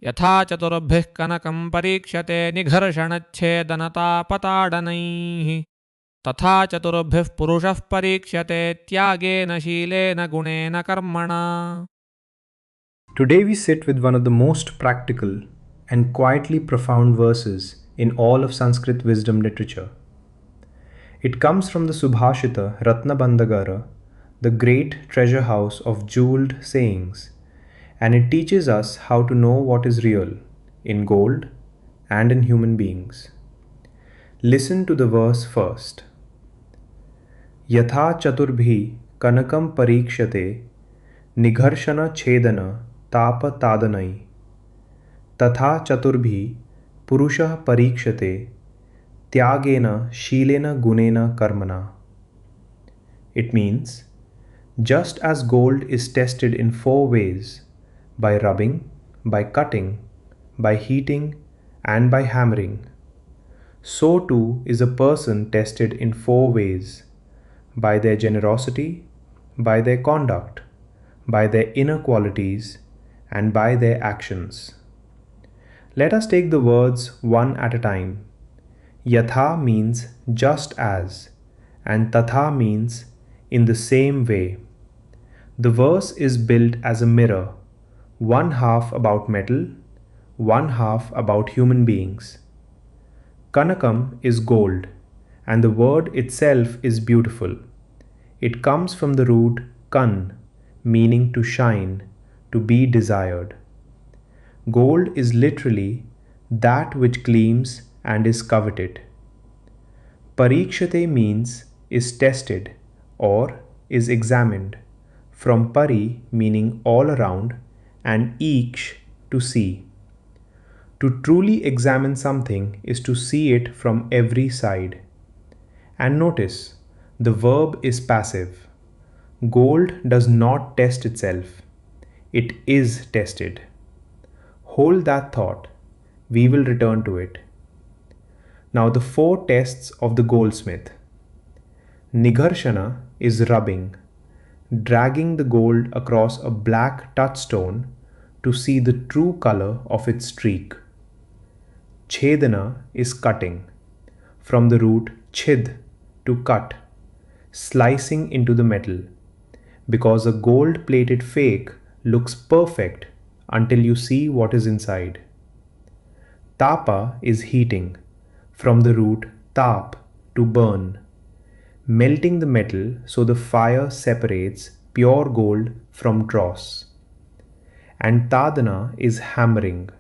यथा चतुर्भिः कनकं परीक्ष्यते निघर्षणच्छेदनतापताडनैः तथा चतुर्भिः पुरुषः परीक्ष्यते त्यागेन शीलेन गुणेन कर्मणा. Today we sit with one of the most practical and quietly profound verses in all of Sanskrit wisdom literature. It comes from the Subhashita Ratnabandagara, the great treasure house of jeweled sayings, and it teaches us how to know what is real in gold and in human beings. Listen to the verse first. Yatha chaturbhi kanakam parīkṣyate nigharshana chedana tapa tadanai tatha chaturbhi purusha parīkṣyate tyagena shilena gunena karmana. It means, just as gold is tested in 4 ways, by rubbing, by cutting, by heating, and by hammering, so too is a person tested in 4 ways, by their generosity, by their conduct, by their inner qualities, and by their actions. Let us take the words one at a time. Yatha means just as, and tatha means in the same way. The verse is built as a mirror, one half about metal, one half about human beings. Kanakam is gold, and the word itself is beautiful. It comes from the root kan, meaning to shine, to be desired. Gold is literally that which gleams and is coveted. Parīkṣyate means is tested or is examined, from pari meaning all around and iksh to see. To truly examine something is to see it from every side. And notice, the verb is passive. Gold does not test itself. It is tested. Hold that thought. We will return to it. Now the 4 tests of the Goldsmith. Nigharshana is rubbing, dragging the gold across a black touchstone to see the true color of its streak. Chedana is cutting, from the root chid, to cut, slicing into the metal, because a gold-plated fake looks perfect until you see what is inside. Tapa is heating, from the root tap, to burn, melting the metal so the fire separates pure gold from dross. And tadana is hammering,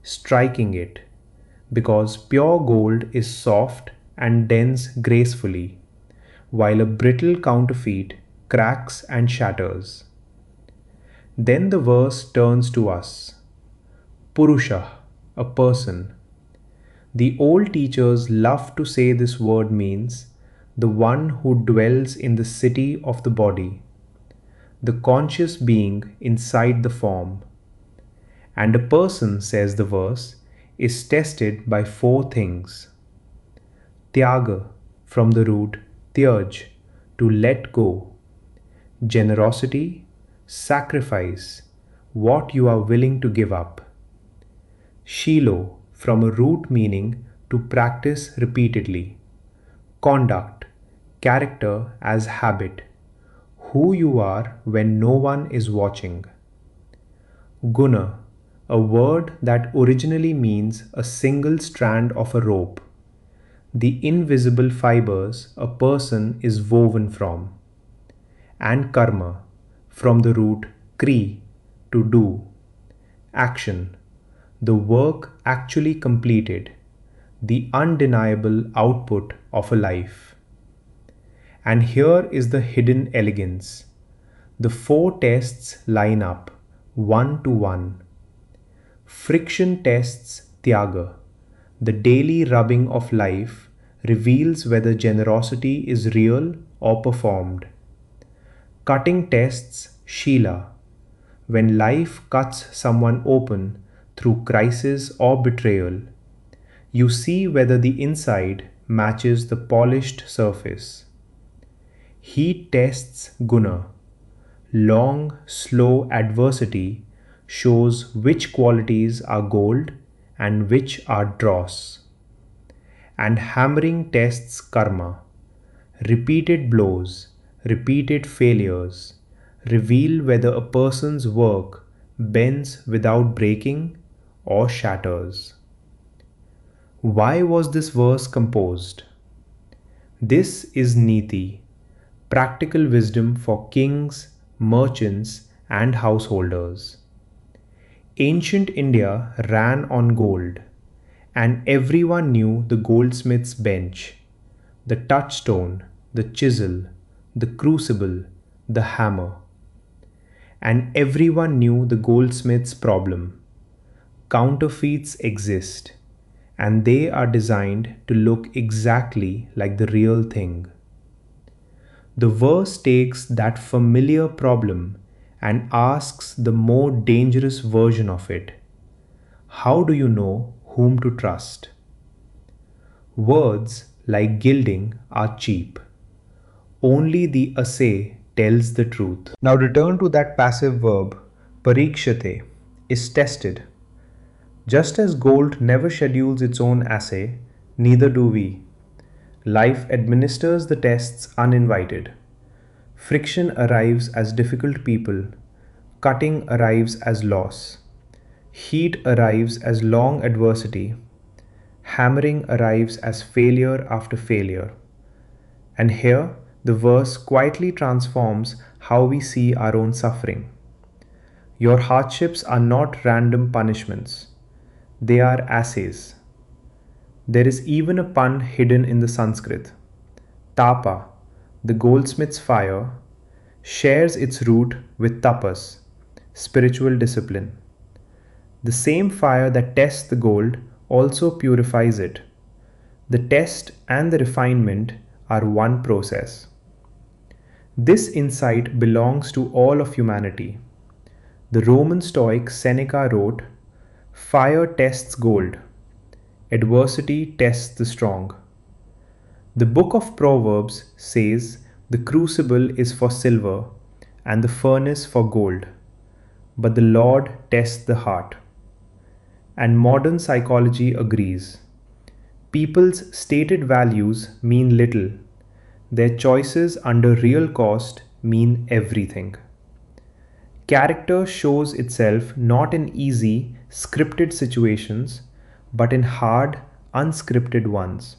striking it, because pure gold is soft and dents gracefully, while a brittle counterfeit cracks and shatters. Then the verse turns to us. Purusha, a person. The old teachers love to say this word means the one who dwells in the city of the body, the conscious being inside the form. And a person, says the verse, is tested by 4 things. Tyaga, from the root tyaj, to let go. Generosity, sacrifice, what you are willing to give up. Shilo, from a root meaning to practice repeatedly. Conduct, character as habit, who you are when no one is watching. Guna, a word that originally means a single strand of a rope, the invisible fibers a person is woven from. And karma, from the root kri, to do. Action, the work actually completed, the undeniable output of a life. And here is the hidden elegance. The 4 tests line up, one to one. Friction tests tyaga. The daily rubbing of life reveals whether generosity is real or performed. Cutting tests shila. When life cuts someone open through crisis or betrayal, you see whether the inside matches the polished surface. Heat tests guna. Long, slow adversity shows which qualities are gold and which are dross. And hammering tests karma. Repeated blows, repeated failures reveal whether a person's work bends without breaking or shatters. Why was this verse composed? This is Niti, practical wisdom for kings, merchants, and householders. Ancient India ran on gold, and everyone knew the goldsmith's bench, the touchstone, the chisel, the crucible, the hammer. And everyone knew the goldsmith's problem. Counterfeits exist, and they are designed to look exactly like the real thing. The verse takes that familiar problem and asks the more dangerous version of it. How do you know whom to trust? Words like gilding are cheap. Only the assay tells the truth. Now return to that passive verb, parīkṣyate, is tested. Just as gold never schedules its own assay, neither do we. Life administers the tests uninvited. Friction arrives as difficult people. Cutting arrives as loss. Heat arrives as long adversity. Hammering arrives as failure after failure. And here, the verse quietly transforms how we see our own suffering. Your hardships are not random punishments. They are assays. There is even a pun hidden in the Sanskrit. Tapa, the goldsmith's fire, shares its root with tapas, spiritual discipline. The same fire that tests the gold also purifies it. The test and the refinement are one process. This insight belongs to all of humanity. The Roman Stoic Seneca wrote, "Fire tests gold. Adversity tests the strong." The book of Proverbs says the crucible is for silver and the furnace for gold, but the Lord tests the heart. And modern psychology agrees. People's stated values mean little. Their choices under real cost mean everything. Character shows itself not in easy, scripted situations, but in hard, unscripted ones.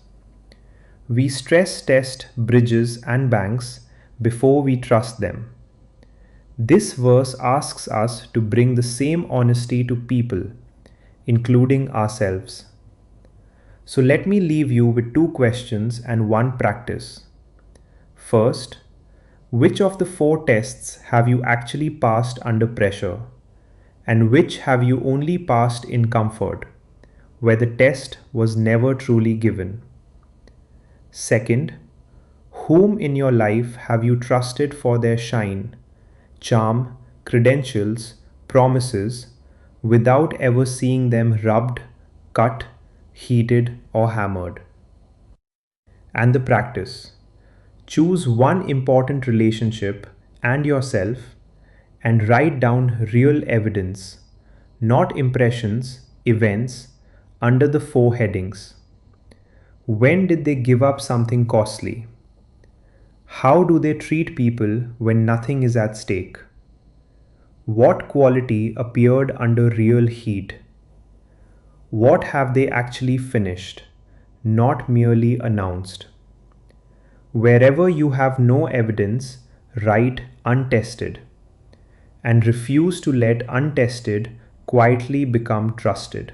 We stress test bridges and banks before we trust them. This verse asks us to bring the same honesty to people, including ourselves. So let me leave you with two questions and one practice. First, which of the 4 tests have you actually passed under pressure, and which have you only passed in comfort, where the test was never truly given? Second, whom in your life have you trusted for their shine, charm, credentials, promises, without ever seeing them rubbed, cut, heated, or hammered? And the practice. Choose one important relationship and yourself and write down real evidence, not impressions, events, under the 4 headings. When did they give up something costly? How do they treat people when nothing is at stake? What quality appeared under real heat? What have they actually finished, not merely announced? Wherever you have no evidence, write untested, and refuse to let untested quietly become trusted.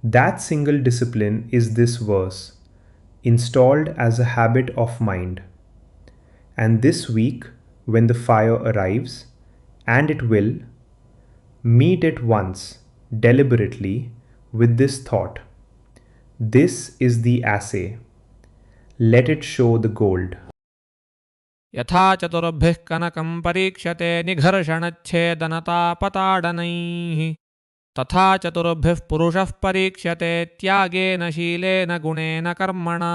That single discipline is this verse, installed as a habit of mind. And this week, when the fire arrives, and it will, meet it once, deliberately, with this thought. This is the assay. Let it show the gold. यथा चतुर्भिः कनकं परीक्ष्यते निघर्षणच्छेदनतापताडनैः तथा चतुर्भिः पुरुषः परीक्ष्यते त्यागेन शीलेन गुणेन कर्मणा।